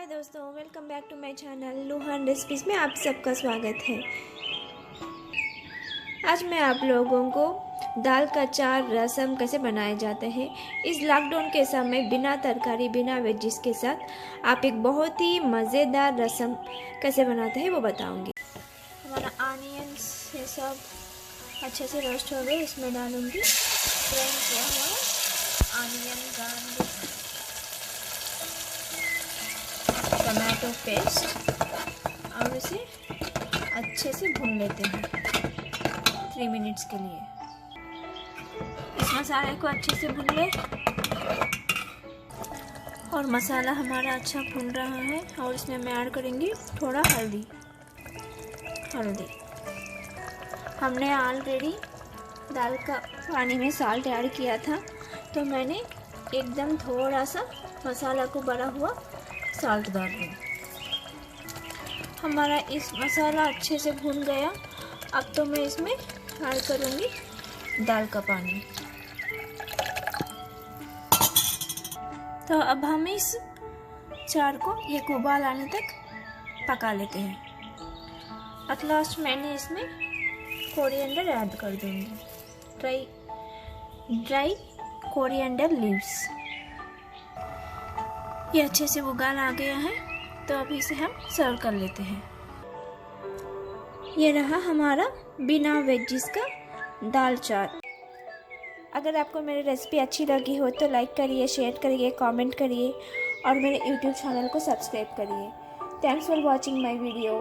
दोस्तों, welcome back to my channel Luhan recipes में आप सबका स्वागत है। आज मैं आप लोगों को दाल का चार रसम कैसे बनाए जाते हैं इस लॉकडाउन के समय बिना तरकारी बिना वेजिस के साथ आप एक बहुत ही मज़ेदार रसम कैसे बनाते हैं वो बताऊंगी। हमारा ऑनियंस ये सब अच्छे से रोस्ट हो गए, इसमें डालूंगी ग्राइंड किया हुआ ऑनियन, गार्लिक, टमाटो पेस्ट और इसे अच्छे से भून लेते हैं 3 मिनट्स के लिए। इस मसाले को अच्छे से भून ले और मसाला हमारा अच्छा भून रहा है और इसमें मैं ऐड करेंगी थोड़ा हल्दी। हमने ऑलरेडी दाल का पानी में साल्ट ऐड किया था, तो मैंने एकदम थोड़ा सा मसाला को बड़ा हुआ साल्ट डाल दूँ। हमारा इस मसाला अच्छे से भून गया। अब तो मैं इसमें ऐड करूँगी दाल का पानी। तो अब हम इस चार को एक उबाल आने तक पका लेते हैं। एट लास्ट मैंने इसमें कोरिएंडर ऐड कर दूँगी, ड्राई कोरिएंडर लीव्स। ये अच्छे से उबाल आ गया है, तो अभी इसे हम सर्व कर लेते हैं। ये रहा हमारा बिना वेजिस का दाल चाट। अगर आपको मेरी रेसिपी अच्छी लगी हो तो लाइक करिए, शेयर करिए, कमेंट करिए और मेरे यूट्यूब चैनल को सब्सक्राइब करिए। Thanks for watching my video.